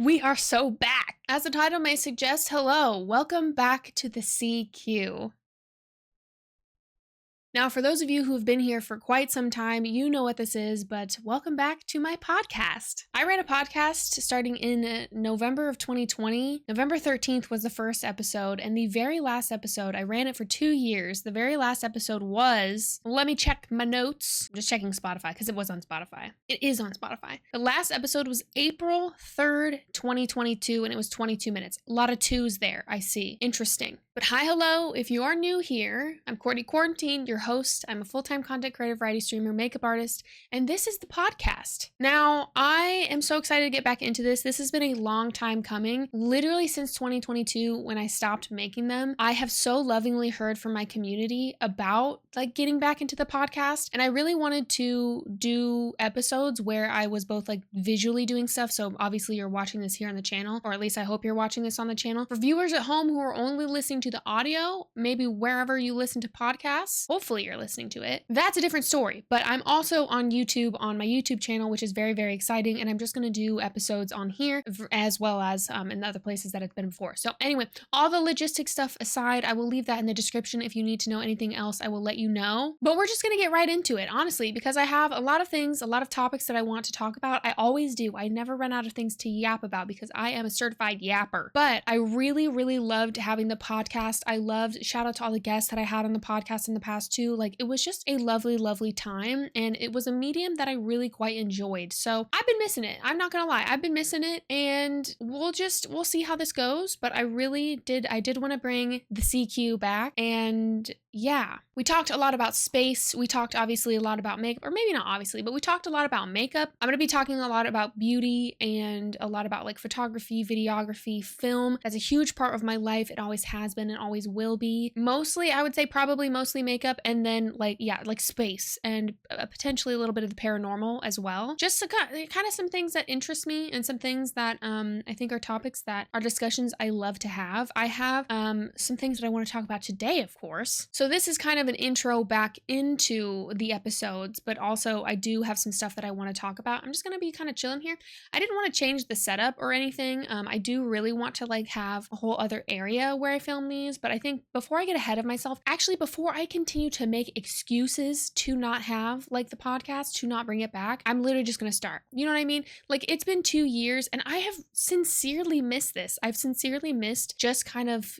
We are so back. As the title may suggest, hello, welcome back to the CQ. Now, for those of you who have been here for quite some time, you know what this is, but welcome back to my podcast. I ran a podcast starting in November of 2020. November 13th was the first episode, and the very last episode, I ran it for 2 years. The very last episode was, let me check my notes. I'm just checking Spotify because it was on Spotify. It is on Spotify. The last episode was April 3rd, 2022, and it was 22 minutes. A lot of twos there, I see. Interesting. But hi, hello. If you are new here, I'm CourtneyQuarantine, your host. I'm a full-time content creator, variety streamer, makeup artist, and this is the podcast. Now, I am so excited to get back into this. This has been a long time coming. Literally since 2022 when I stopped making them, I have so lovingly heard from my community about like getting back into the podcast, and I really wanted to do episodes where I was both like visually doing stuff. So obviously you're watching this here on the channel, or at least I hope you're watching this on the channel. For viewers at home who are only listening to the audio, maybe wherever you listen to podcasts, hopefully you're listening to it. That's a different story, but I'm also on YouTube on my YouTube channel, which is very, very exciting. And I'm just going to do episodes on here as well as in the other places that it's been before. So anyway, all the logistics stuff aside, I will leave that in the description. If you need to know anything else, I will let you know, but we're just going to get right into it, honestly, because I have a lot of things, a lot of topics that I want to talk about. I always do. I never run out of things to yap about because I am a certified yapper, but I really, really loved having the podcast. I loved, shout out to all the guests that I had on the podcast in the past too. Like it was just a lovely, lovely time. And it was a medium that I really quite enjoyed. So I've been missing it. I'm not gonna lie. I've been missing it, and we'll see how this goes. But I did want to bring the CQ back. And yeah, we talked a lot about space. We talked obviously a lot about makeup, or maybe not obviously, but we talked a lot about makeup. I'm going to be talking a lot about beauty and a lot about like photography, videography, film. That's a huge part of my life. It always has been and always will be. Mostly, I would say probably mostly makeup, and then like space and potentially a little bit of the paranormal as well. Just to kind of some things that interest me and some things that I think are topics that are discussions I love to have. I have some things that I want to talk about today, of course. So this is kind of an intro back into the episodes, but also I do have some stuff that I want to talk about. I'm just going to be kind of chilling here. I didn't want to change the setup or anything. I do really want to like have a whole other area where I film these, but I think before I get ahead of myself, actually before I continue to make excuses to not have like the podcast, to not bring it back, I'm literally just going to start. You know what I mean? Like it's been 2 years and I have sincerely missed this. I've sincerely missed just kind of,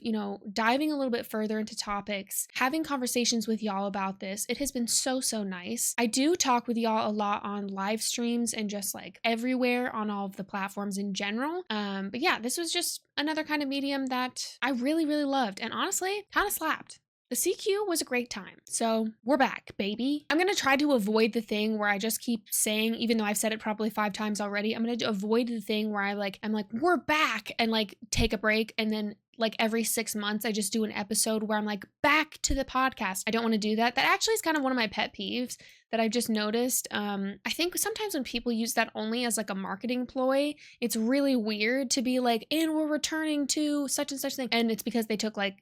diving a little bit further into topics, having conversations with y'all about this. It has been so, so nice. I do talk with y'all a lot on live streams and just like everywhere on all of the platforms in general. But yeah, this was just another kind of medium that I really, really loved and honestly kind of slapped. The CQ was a great time. So we're back, baby. I'm going to try to avoid the thing where I just keep saying, even though I've said it probably 5 times already, I'm going to avoid the thing where I'm like, we're back, and like take a break, and then like every 6 months I just do an episode where I'm like back to the podcast. I don't want to do that. That actually is kind of one of my pet peeves that I've just noticed. I think sometimes when people use that only as like a marketing ploy, it's really weird to be like, and we're returning to such and such thing. And it's because they took like,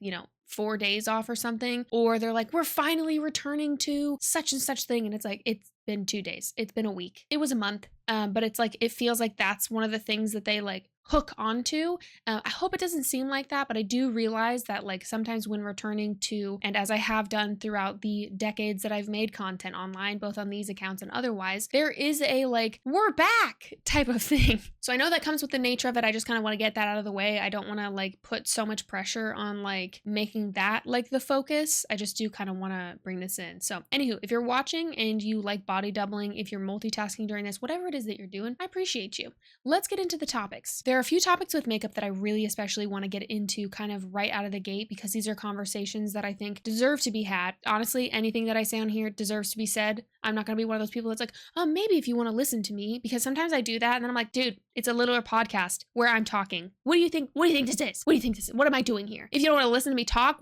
4 days off or something, or they're like, we're finally returning to such and such thing. And it's like, it's been 2 days. It's been a week. It was a month. But it's like, it feels like that's one of the things that they like hook onto. I hope it doesn't seem like that, but I do realize that like sometimes when returning to, and as I have done throughout the decades that I've made content online, both on these accounts and otherwise, there is a like, we're back type of thing. So I know that comes with the nature of it. I just kind of want to get that out of the way. I don't want to like put so much pressure on like making that like the focus. I just do kind of want to bring this in. So anywho, if you're watching and you like body doubling, if you're multitasking during this, whatever it is that you're doing, I appreciate you. Let's get into the topics. There are a few topics with makeup that I really especially want to get into kind of right out of the gate because these are conversations that I think deserve to be had. Honestly, anything that I say on here deserves to be said. I'm not going to be one of those people that's like, oh, maybe if you want to listen to me, because sometimes I do that and then I'm like, dude, it's a littler podcast where I'm talking. What do you think? What do you think this is? What do you think this is? What am I doing here? If you don't want to listen to me talk,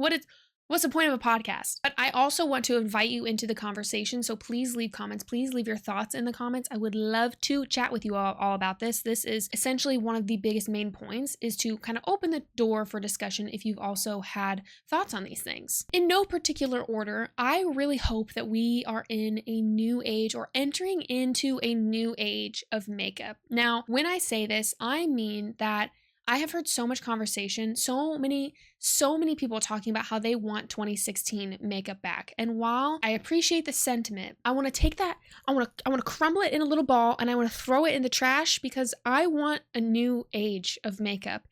What's the point of a podcast? But I also want to invite you into the conversation. So please leave comments. Please leave your thoughts in the comments. I would love to chat with you all about this. This is essentially one of the biggest main points, is to kind of open the door for discussion if you've also had thoughts on these things. In no particular order, I really hope that we are in a new age, or entering into a new age of makeup. Now, when I say this, I mean that I have heard so much conversation, so many people talking about how they want 2016 makeup back. And while I appreciate the sentiment, I want to take that, I want to crumble it in a little ball, and I want to throw it in the trash, because I want a new age of makeup.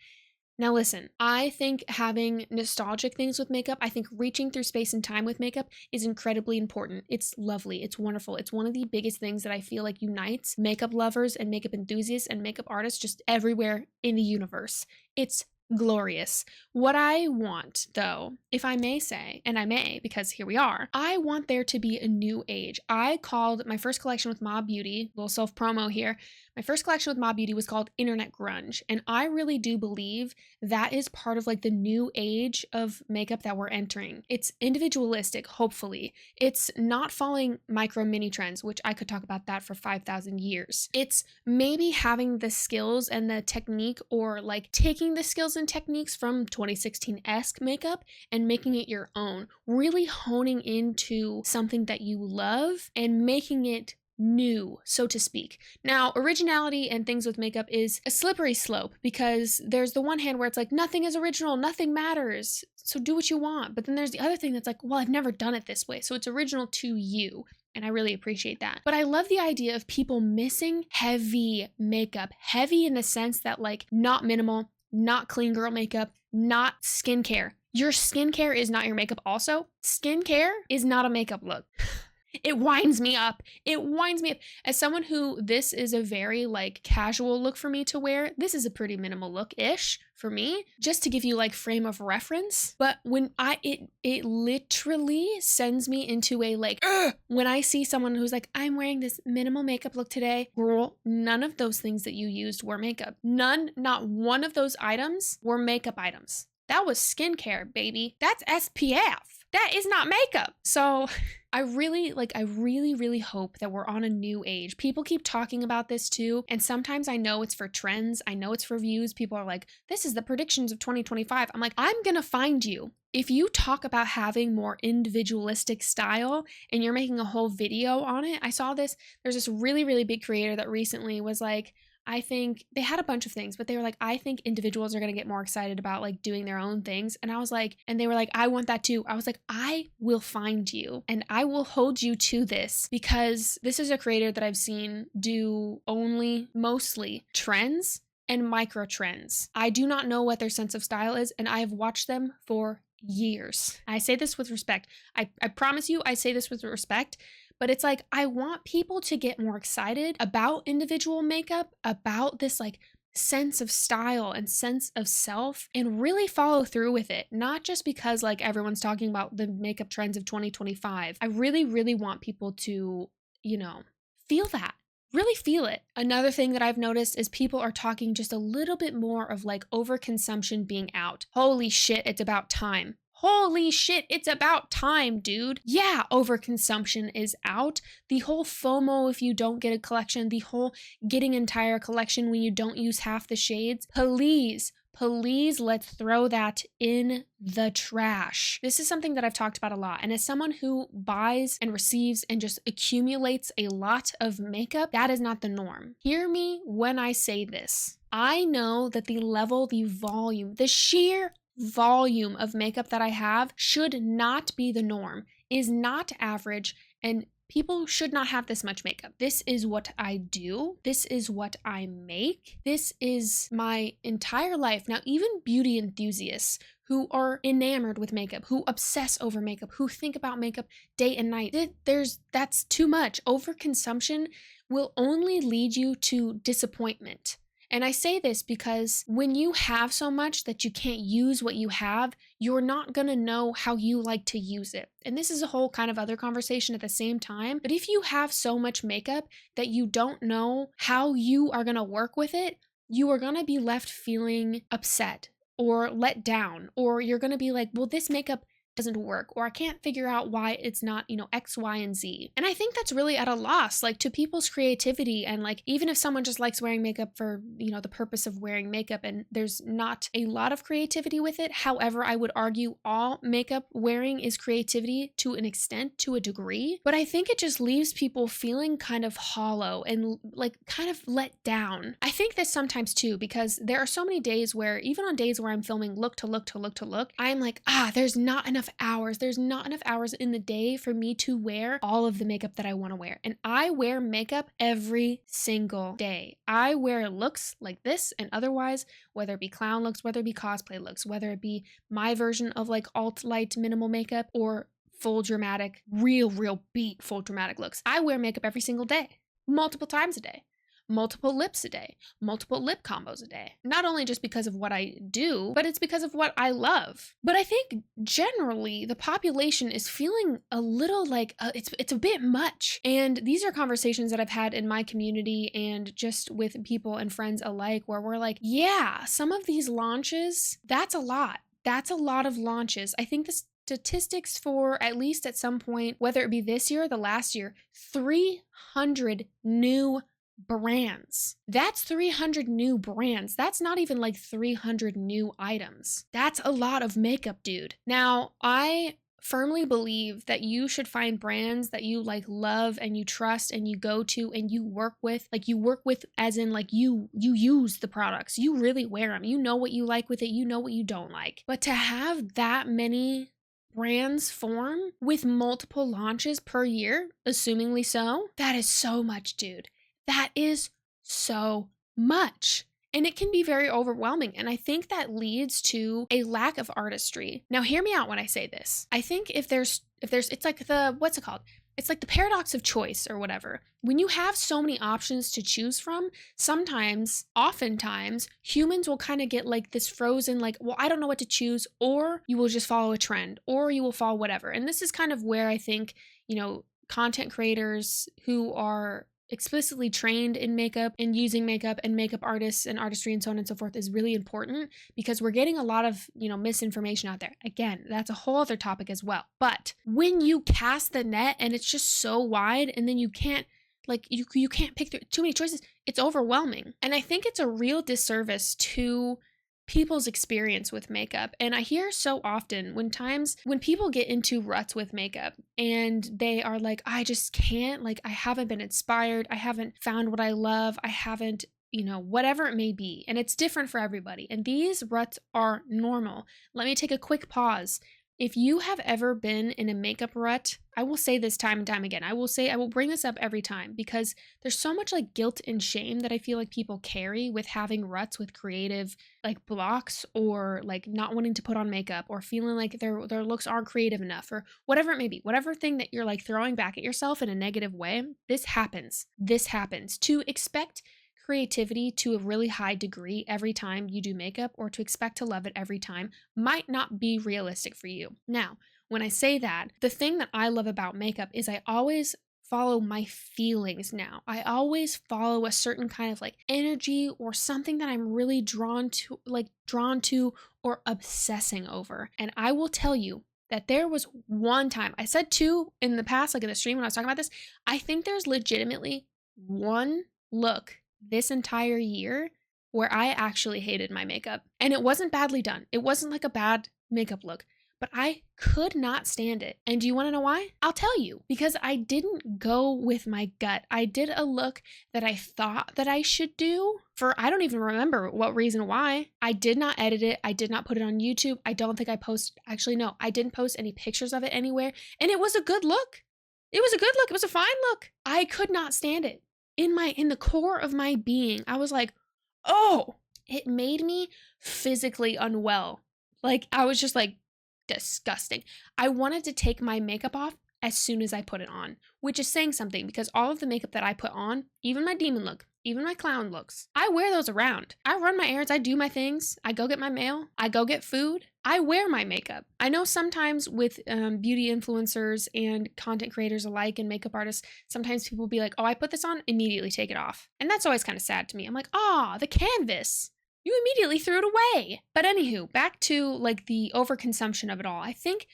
Now listen, I think having nostalgic things with makeup, I think reaching through space and time with makeup is incredibly important. It's lovely. It's wonderful. It's one of the biggest things that I feel like unites makeup lovers and makeup enthusiasts and makeup artists just everywhere in the universe. It's glorious. What I want, though, if I may say, and I may because here we are, I want there to be a new age. I called my first collection with Mob Beauty, little self-promo here, my first collection with Mob Beauty was called Internet Grunge, and I really do believe that is part of like the new age of makeup that we're entering. It's individualistic, hopefully. It's not following micro mini trends, which I could talk about that for 5,000 years. It's maybe having the skills and the technique, or like taking the skills and techniques from 2016-esque makeup and making it your own, really honing into something that you love and making it new, so to speak. Now, originality and things with makeup is a slippery slope, because there's the one hand where it's like, nothing is original, nothing matters, so do what you want. But then there's the other thing that's like, well, I've never done it this way, so it's original to you. And I really appreciate that. But I love the idea of people missing heavy makeup, heavy in the sense that like not minimal, not clean girl makeup, not skincare. Your skincare is not your makeup also. Skincare is not a makeup look. It winds me up. It winds me up. As someone who, this is a very like casual look for me to wear, this is a pretty minimal look-ish for me, just to give you like frame of reference. But when it literally sends me into a like, when I see someone who's like, I'm wearing this minimal makeup look today, girl, none of those things that you used were makeup. None, not one of those items were makeup items. That was skincare, baby. That's SPF. That is not makeup. So I really hope that we're on a new age. People keep talking about this too. And sometimes I know it's for trends. I know it's for views. People are like, this is the predictions of 2025. I'm like, I'm going to find you. If you talk about having more individualistic style and you're making a whole video on it, I saw this. There's this really big creator that recently was like, I think they had a bunch of things, but they were like, I think individuals are going to get more excited about like doing their own things. And I was like, and they were like, I want that too. I was like, I will find you and I will hold you to this, because this is a creator that I've seen do only mostly trends and micro trends. I do not know what their sense of style is, and I have watched them for years. I say this with respect. I promise you, I say this with respect. But it's like, I want people to get more excited about individual makeup, about this like sense of style and sense of self, and really follow through with it. Not just because like everyone's talking about the makeup trends of 2025. I really want people to, feel that. Really feel it. Another thing that I've noticed is people are talking just a little bit more of like overconsumption being out. Holy shit, it's about time. Holy shit, it's about time, dude. Yeah, overconsumption is out. The whole FOMO if you don't get a collection, the whole getting entire collection when you don't use half the shades. Please, let's throw that in the trash. This is something that I've talked about a lot. And as someone who buys and receives and just accumulates a lot of makeup, that is not the norm. Hear me when I say this. I know that the level, the volume, the sheer volume of makeup that I have should not be the norm, is not average, and people should not have this much makeup. This is what I do. This is what I make. This is my entire life. Now, even beauty enthusiasts who are enamored with makeup, who obsess over makeup, who think about makeup day and night, that's too much. Overconsumption will only lead you to disappointment. And I say this because when you have so much that you can't use what you have, you're not gonna know how you like to use it. And this is a whole kind of other conversation at the same time. But if you have so much makeup that you don't know how you are gonna work with it, you are gonna be left feeling upset or let down, or you're gonna be like, well, this makeup doesn't work, or I can't figure out why it's not, X, Y, and Z. And I think that's really at a loss, like to people's creativity. And like, even if someone just likes wearing makeup for, the purpose of wearing makeup and there's not a lot of creativity with it. However, I would argue all makeup wearing is creativity to an extent, to a degree. But I think it just leaves people feeling kind of hollow and like kind of let down. I think this sometimes too, because there are so many days where even on days where I'm filming look to look to look to look, I'm like, there's not enough hours. There's not enough hours in the day for me to wear all of the makeup that I want to wear. And I wear makeup every single day. I wear looks like this and otherwise, whether it be clown looks, whether it be cosplay looks, whether it be my version of like alt light minimal makeup or full dramatic, real beat full dramatic looks. I wear makeup every single day, multiple times a day. Multiple lips a day, multiple lip combos a day. Not only just because of what I do, but it's because of what I love. But I think generally the population is feeling a little like it's a bit much. And these are conversations that I've had in my community and just with people and friends alike, where we're like, yeah, some of these launches, that's a lot. That's a lot of launches. I think the statistics for, at least at some point, whether it be this year or the last year, 300 new brands. That's 300 new brands. That's not even like 300 new items. That's a lot of makeup, dude. Now, I firmly believe that you should find brands that you like love and you trust and you go to and you work with, as in like you use the products. You really wear them. You know what you like with it. You know what you don't like. But to have that many brands form with multiple launches per year, assumingly so, that is so much, dude. That is so much. And it can be very overwhelming. And I think that leads to a lack of artistry. Now, hear me out when I say this. I think if there's, it's like what's it called? It's like the paradox of choice or whatever. When you have so many options to choose from, oftentimes, humans will kind of get like this frozen, like, well, I don't know what to choose, or you will just follow a trend, or you will follow whatever. And this is kind of where I think, content creators who are explicitly trained in makeup and using makeup and makeup artists and artistry and so on and so forth is really important, because we're getting a lot of, misinformation out there. Again, that's a whole other topic as well. But when you cast the net and it's just so wide and then you can't, you can't pick through too many choices, it's overwhelming. And I think it's a real disservice to people's experience with makeup. And I hear so often when people get into ruts with makeup and they are like, I just can't, I haven't been inspired, I haven't found what I love, I haven't, whatever it may be. And it's different for everybody. And these ruts are normal. Let me take a quick pause. If you have ever been in a makeup rut, I will say this time and time again. I will bring this up every time, because there's so much guilt and shame that I feel like people carry with having ruts with creative blocks, or not wanting to put on makeup, or feeling like their looks aren't creative enough, or whatever it may be, whatever thing that you're throwing back at yourself in a negative way. This happens. To expect creativity to a really high degree every time you do makeup, or to expect to love it every time, might not be realistic for you. Now, when I say that, the thing that I love about makeup is I always follow my feelings now. I always follow a certain kind of energy or something that I'm really drawn to or obsessing over. And I will tell you that there was one time, I said two in the past, in the stream when I was talking about this, I think there's legitimately one look this entire year where I actually hated my makeup. And it wasn't badly done. It wasn't a bad makeup look, but I could not stand it. And do you want to know why? I'll tell you. Because I didn't go with my gut. I did a look that I thought that I should do for, I don't even remember what reason why. I did not edit it. I did not put it on YouTube. I don't think I posted, actually no, I didn't post any pictures of it anywhere. And it was a good look. It was a good look. It was a fine look. I could not stand it. In the core of my being, I was like, oh, it made me physically unwell. I was just disgusting. I wanted to take my makeup off as soon as I put it on, which is saying something, because all of the makeup that I put on, even my demon look, even my clown looks, I wear those around. I run my errands, I do my things, I go get my mail, I go get food, I wear my makeup. I know sometimes with beauty influencers and content creators alike and makeup artists, sometimes people will be like, oh, I put this on, immediately take it off. And that's always kind of sad to me. I'm like, the canvas. you immediately threw it away. But anywho, back to like the overconsumption of it all. I think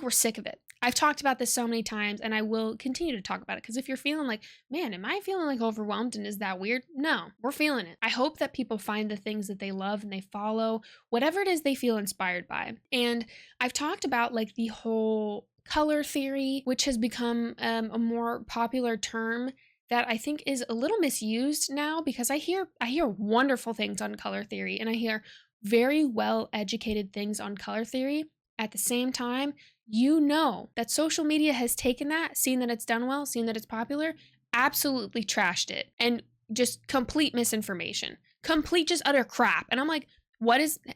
we're sick of it. I've talked about this so many times, and I will continue to talk about it, because if you're feeling like, man, am I feeling like overwhelmed and is that weird? No, we're feeling it. I hope that people find the things that they love and they follow whatever it is they feel inspired by. And I've talked about like the whole color theory, which has become a more popular term that I think is a little misused now, because I hear wonderful things on color theory, and I hear very well educated things on color theory. At the same time, you know that social media has taken that, seen that it's done well, seen that it's popular, absolutely trashed it, and just complete misinformation, complete just utter crap. And I'm like,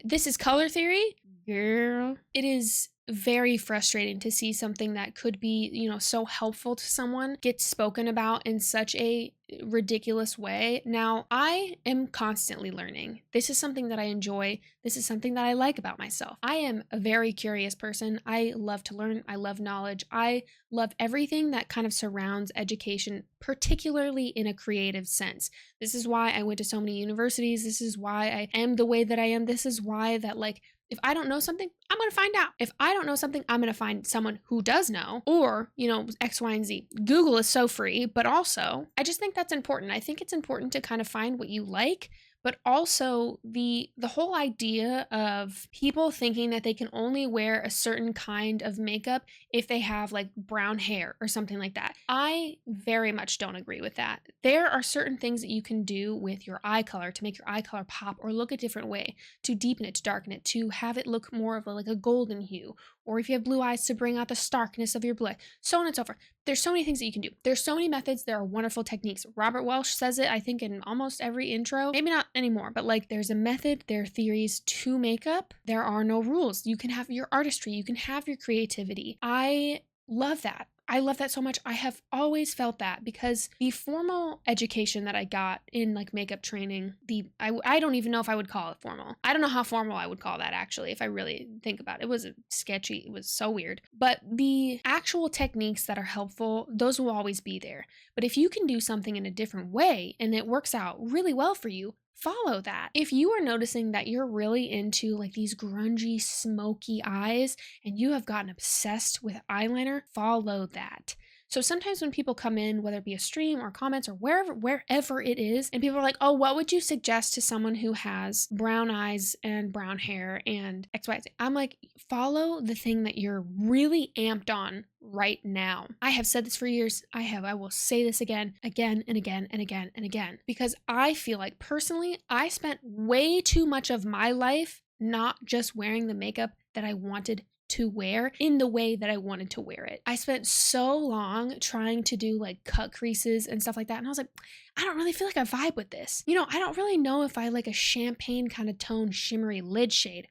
this is color theory? Girl. It is very frustrating to see something that could be, so helpful to someone get spoken about in such a ridiculous way. Now, I am constantly learning. This is something that I enjoy. This is something that I like about myself. I am a very curious person. I love to learn. I love knowledge. I love everything that kind of surrounds education, particularly in a creative sense. This is why I went to so many universities. This is why I am the way that I am. This is why that, like, if I don't know something, I'm going to find out. If I don't know something, I'm going to find someone who does know, or, X, Y, and Z. Google is so free, but also, I just think that's important. I think it's important to kind of find what you like, but also the whole idea of people thinking that they can only wear a certain kind of makeup if they have like brown hair or something like that. I very much don't agree with that. There are certain things that you can do with your eye color to make your eye color pop or look a different way, to deepen it, to darken it, to have it look more of like a golden hue, or if you have blue eyes, to bring out the starkness of your blood, so on and so forth. There's so many things that you can do. There's so many methods. There are wonderful techniques. Robert Welsh says it, I think, in almost every intro. Maybe not anymore, but like there's a method, there are theories to makeup. There are no rules. You can have your artistry. You can have your creativity. I love that. I love that so much. I have always felt that, because the formal education that I got in like makeup training, I don't even know if I would call it formal. I don't know how formal I would call that, actually, if I really think about it. It was sketchy. It was so weird. But the actual techniques that are helpful, those will always be there. But if you can do something in a different way and it works out really well for you, follow that. If you are noticing that you're really into like these grungy, smoky eyes and you have gotten obsessed with eyeliner, follow that. So sometimes when people come in, whether it be a stream or comments or wherever it is, and people are like, oh, what would you suggest to someone who has brown eyes and brown hair and X, Y, Z? I'm like, follow the thing that you're really amped on right now. I have said this for years. I will say this again and again and again and again, because I feel like personally, I spent way too much of my life not just wearing the makeup that I wanted to wear in the way that I wanted to wear it. I spent so long trying to do like cut creases and stuff like that. And I was like, I don't really feel like I vibe with this. I don't really know if I like a champagne kind of tone shimmery lid shade.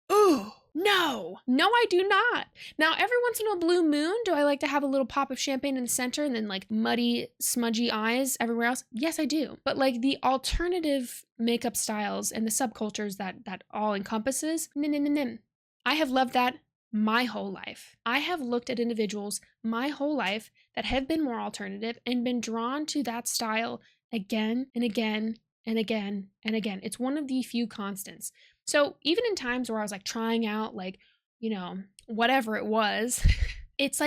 Ooh, no, I do not. Now, every once in a blue moon, do I like to have a little pop of champagne in the center and then like muddy, smudgy eyes everywhere else? Yes, I do. But like the alternative makeup styles and the subcultures that all encompasses, I have loved that my whole life. I have looked at individuals my whole life that have been more alternative and been drawn to that style again and again and again and again. It's one of the few constants. So even in times where I was like trying out like, whatever it was, it's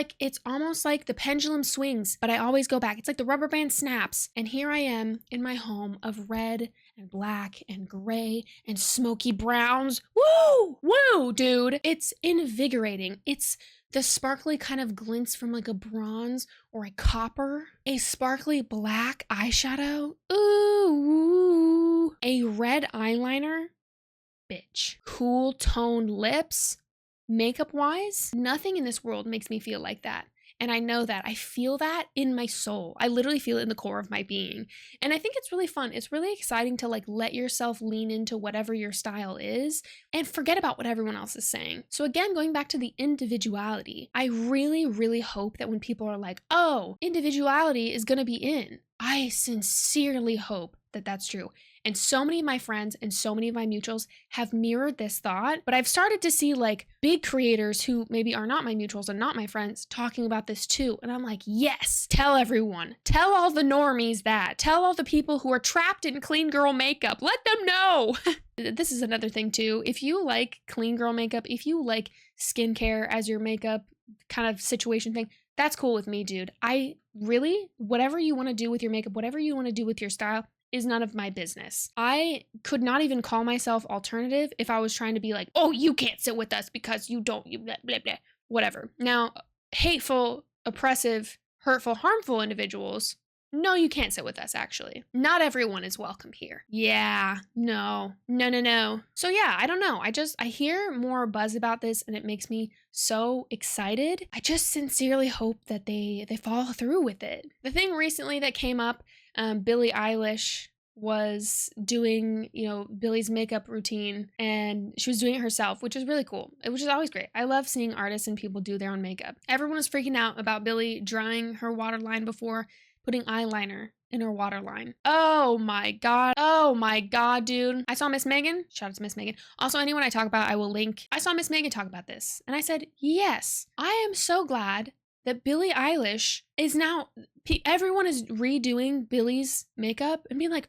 almost like the pendulum swings, but I always go back. It's like the rubber band snaps. And here I am in my home of red and black and gray and smoky browns. Woo, dude. It's invigorating. It's the sparkly kind of glints from like a bronze or a copper, a sparkly black eyeshadow. Ooh, a red eyeliner. Bitch. Cool toned lips. Makeup wise, nothing in this world makes me feel like that. And I know that. I feel that in my soul. I literally feel it in the core of my being. And I think it's really fun. It's really exciting to like let yourself lean into whatever your style is and forget about what everyone else is saying. So again, going back to the individuality, I really, really hope that when people are like, oh, individuality is going to be in, I sincerely hope that that's true. And so many of my friends and so many of my mutuals have mirrored this thought, but I've started to see like big creators who maybe are not my mutuals and not my friends talking about this too. And I'm like, yes, tell everyone. Tell all the normies that. Tell all the people who are trapped in clean girl makeup. Let them know. This is another thing too. If you like clean girl makeup, if you like skincare as your makeup kind of situation thing, that's cool with me, dude. I really, whatever you want to do with your makeup, whatever you want to do with your style is none of my business. I could not even call myself alternative if I was trying to be like, oh, you can't sit with us because you don't, you blah, blah, blah, whatever. Now, hateful, oppressive, hurtful, harmful individuals, no, you can't sit with us, actually. Not everyone is welcome here. Yeah, no. So yeah, I don't know. I hear more buzz about this and it makes me so excited. I just sincerely hope that they follow through with it. The thing recently that came up, Billie Eilish was doing, Billie's makeup routine, and she was doing it herself, which is really cool. Which is always great. I love seeing artists and people do their own makeup. Everyone was freaking out about Billie drying her waterline before putting eyeliner in her waterline. Oh my god, dude. I saw Miss Megan. Shout out to Miss Megan. Also, anyone I talk about, I will link. I saw Miss Megan talk about this, and I said, yes, I am so glad that Billie Eilish is now, everyone is redoing Billie's makeup and being like,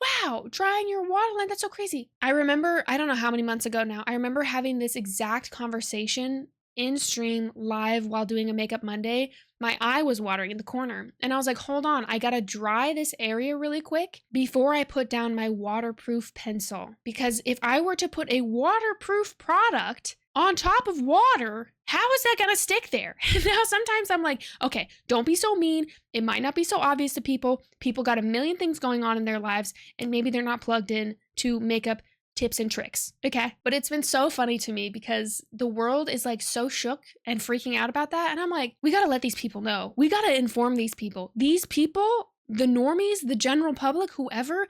wow, drying your waterline, that's so crazy. I remember, I don't know how many months ago now, I remember having this exact conversation in stream live while doing a Makeup Monday. My eye was watering in the corner and I was like, hold on, I gotta dry this area really quick before I put down my waterproof pencil. Because if I were to put a waterproof product on top of water, how is that gonna stick there? Now, sometimes I'm like, okay, don't be so mean. It might not be so obvious to people. People got a million things going on in their lives and maybe they're not plugged in to makeup tips and tricks, okay? But it's been so funny to me because the world is like so shook and freaking out about that. And I'm like, we gotta let these people know. We gotta inform these people. These people, the normies, the general public, whoever,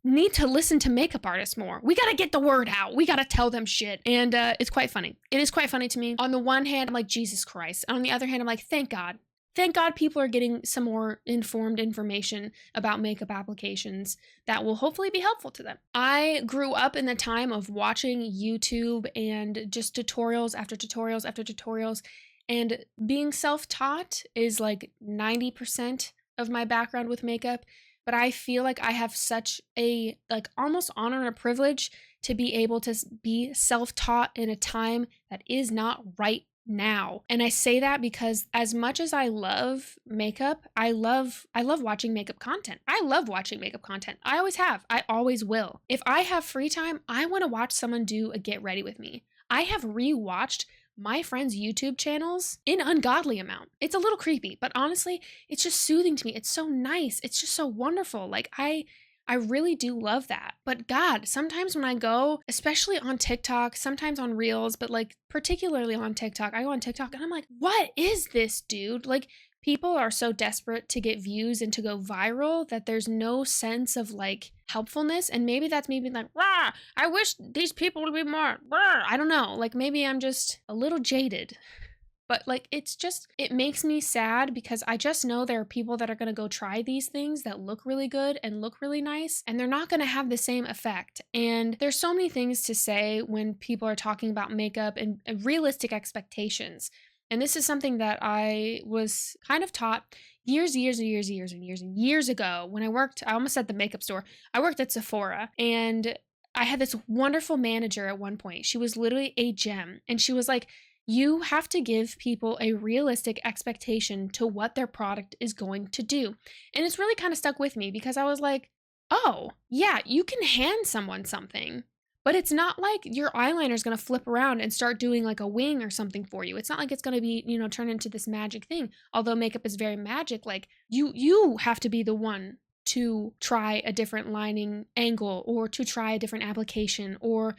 need to listen to makeup artists more. We gotta get the word out. We gotta tell them shit. And it's quite funny. It is quite funny to me. On the one hand, I'm like, Jesus Christ. On the other hand, I'm like, thank God. Thank God people are getting some more informed information about makeup applications that will hopefully be helpful to them. I grew up in the time of watching YouTube and just tutorials after tutorials after tutorials, and being self-taught is like 90% of my background with makeup, but I feel like I have such a like almost honor and a privilege to be able to be self-taught in a time that is not right now. And I say that because as much as I love makeup, I love watching makeup content. I love watching makeup content. I always have. I always will. If I have free time, I want to watch someone do a get ready with me. I have rewatched my friends' YouTube channels in ungodly amount. It's a little creepy, but honestly, it's just soothing to me. It's so nice. It's just so wonderful. Like I really do love that. But God, sometimes when I go, especially on TikTok, sometimes on Reels, but like particularly on TikTok, I go on TikTok and I'm like, what is this, dude? Like, people are so desperate to get views and to go viral that there's no sense of like helpfulness. And maybe that's me being like, rah, I wish these people would be more, rah. I don't know. Like maybe I'm just a little jaded. But like, it makes me sad because I just know there are people that are going to go try these things that look really good and look really nice, and they're not going to have the same effect. And there's so many things to say when people are talking about makeup and realistic expectations. And this is something that I was kind of taught years ago when I almost said the makeup store. I worked at Sephora, and I had this wonderful manager at one point. She was literally a gem. And she was like, you have to give people a realistic expectation to what their product is going to do. And it's really kind of stuck with me because I was like, oh, yeah, you can hand someone something, but it's not like your eyeliner is going to flip around and start doing like a wing or something for you. It's not like it's going to be, turn into this magic thing. Although makeup is very magic, like you have to be the one to try a different lining angle or to try a different application or,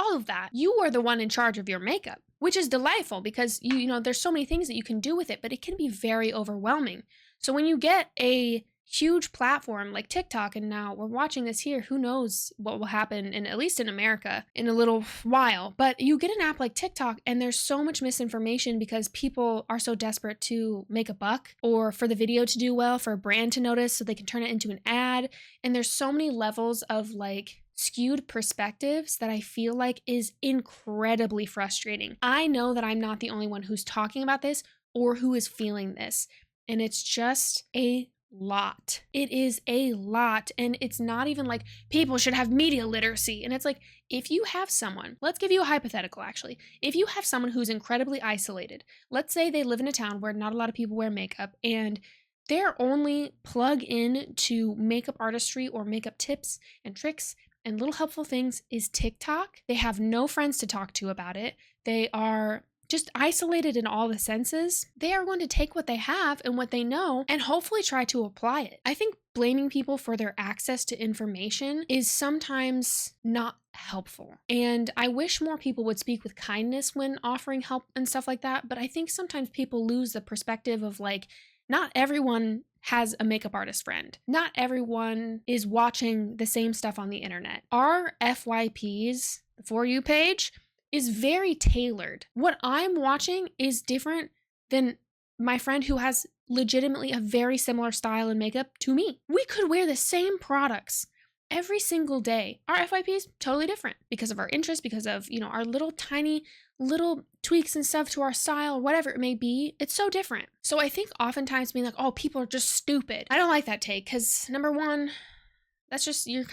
all of that. You are the one in charge of your makeup, which is delightful because there's so many things that you can do with it, but it can be very overwhelming. So when you get a huge platform like TikTok, and now we're watching this here, who knows what will happen at least in America in a little while, but you get an app like TikTok and there's so much misinformation because people are so desperate to make a buck or for the video to do well, for a brand to notice so they can turn it into an ad. head. And there's so many levels of like skewed perspectives that I feel like is incredibly frustrating. I know that I'm not the only one who's talking about this or who is feeling this. And it's just a lot. It is a lot. And it's not even like people should have media literacy. And it's like, if you have someone, let's give you a hypothetical actually. If you have someone who's incredibly isolated, let's say they live in a town where not a lot of people wear makeup and their only plug in to makeup artistry or makeup tips and tricks and little helpful things is TikTok. They have no friends to talk to about it. They are just isolated in all the senses. They are going to take what they have and what they know and hopefully try to apply it. I think blaming people for their access to information is sometimes not helpful. And I wish more people would speak with kindness when offering help and stuff like that. But I think sometimes people lose the perspective of like, not everyone has a makeup artist friend. Not everyone is watching the same stuff on the internet. Our FYPs, the For You page, is very tailored. What I'm watching is different than my friend who has legitimately a very similar style and makeup to me. We could wear the same products every single day. Our FYP is totally different because of our interests, because of, our little tiny little tweaks and stuff to our style, whatever it may be. It's so different. So I think oftentimes being like, oh, people are just stupid. I don't like that take because number one, that's just, you're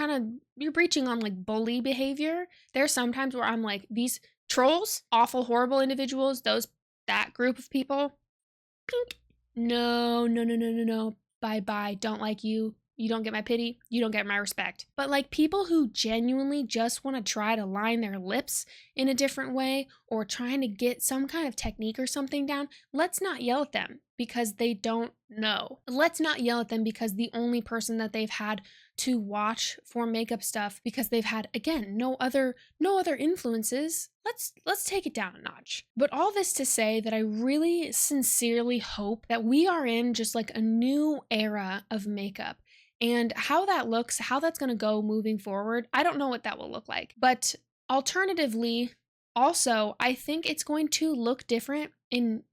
breaching on like bully behavior. There's sometimes where I'm like, these trolls, awful, horrible individuals, that group of people, pink. No. Bye. Don't like you. You don't get my pity. You don't get my respect. But like people who genuinely just want to try to line their lips in a different way or trying to get some kind of technique or something down, let's not yell at them because they don't know. Let's not yell at them because the only person that they've had to watch for makeup stuff because they've had, again, no other influences. Let's take it down a notch. But all this to say that I really sincerely hope that we are in just like a new era of makeup. And how that looks, how that's going to go moving forward, I don't know what that will look like. But alternatively, also, I think it's going to look different in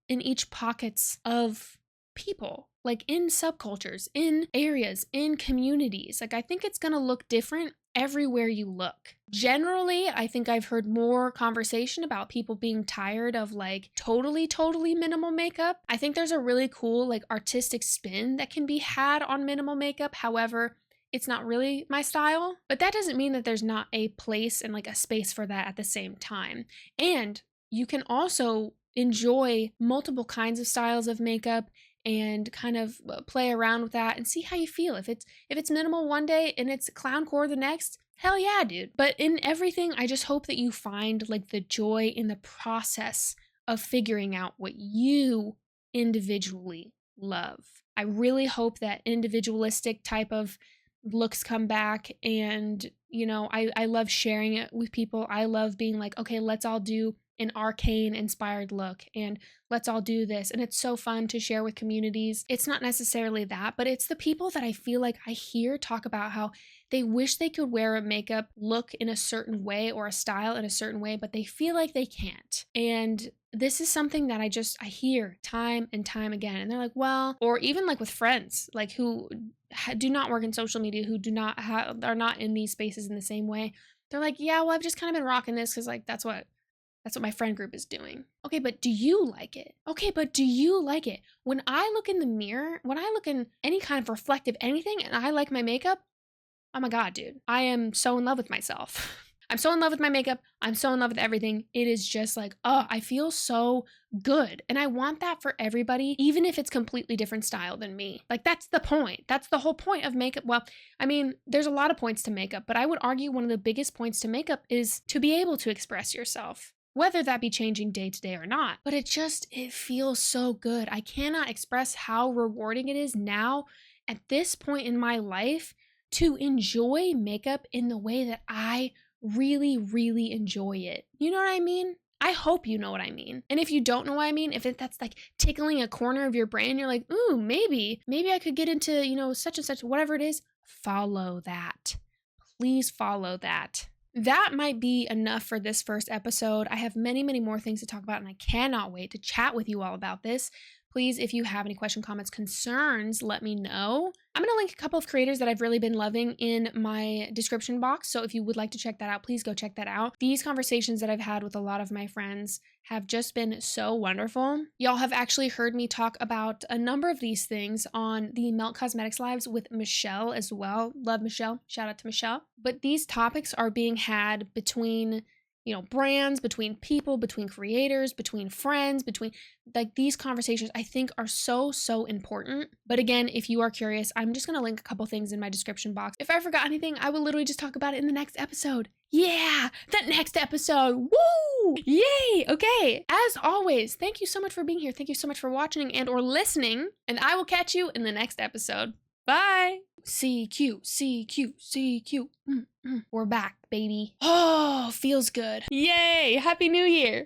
each pockets of people, like in subcultures, in areas, in communities. Like I think it's going to look different everywhere you look. Generally, I think I've heard more conversation about people being tired of like totally minimal makeup. I think there's a really cool like artistic spin that can be had on minimal makeup. However, it's not really my style, but that doesn't mean that there's not a place and like a space for that at the same time. And you can also enjoy multiple kinds of styles of makeup and kind of play around with that and see how you feel. If it's minimal one day and it's clowncore the next, hell yeah, dude. But in everything, I just hope that you find like the joy in the process of figuring out what you individually love. I really hope that individualistic type of looks come back and, I love sharing it with people. I love being like, okay, let's all do an arcane inspired look and let's all do this. And it's so fun to share with communities. It's not necessarily that, but it's the people that I feel like I hear talk about how they wish they could wear a makeup look in a certain way or a style in a certain way, but they feel like they can't. And this is something that I hear time and time again. And they're like, well, or even like with friends, like who do not work in social media, who are not in these spaces in the same way. They're like, yeah, well, I've just kind of been rocking this because like, that's what my friend group is doing. Okay, but do you like it? Okay, but do you like it? When I look in the mirror, when I look in any kind of reflective anything and I like my makeup, oh my God, dude, I am so in love with myself. I'm so in love with my makeup. I'm so in love with everything. It is just like, oh, I feel so good. And I want that for everybody, even if it's completely different style than me. Like that's the point. That's the whole point of makeup. Well, I mean, there's a lot of points to makeup, but I would argue one of the biggest points to makeup is to be able to express yourself. Whether that be changing day to day or not. But it feels so good. I cannot express how rewarding it is now at this point in my life to enjoy makeup in the way that I really, really enjoy it. You know what I mean? I hope you know what I mean. And if you don't know what I mean, that's like tickling a corner of your brain, you're like, ooh, maybe I could get into, such and such, whatever it is, follow that. Please follow that. That might be enough for this first episode. I have many, many more things to talk about, and I cannot wait to chat with you all about this. Please, if you have any question, comments, concerns, let me know. I'm going to link a couple of creators that I've really been loving in my description box. So if you would like to check that out, please go check that out. These conversations that I've had with a lot of my friends have just been so wonderful. Y'all have actually heard me talk about a number of these things on the Melt Cosmetics lives with Michelle as well. Love Michelle. Shout out to Michelle. But these topics are being had between, you know, brands, between people, between creators, between friends, between, like, these conversations I think are so, so important. But again, if you are curious, I'm just going to link a couple things in my description box. If I forgot anything, I will literally just talk about it in the next episode. Yeah, that next episode. Woo! Yay! Okay. As always, thank you so much for being here. Thank you so much for watching and or listening. And I will catch you in the next episode. Bye. CQ, CQ, CQ. We're back, baby. Oh, feels good. Yay! Happy New Year.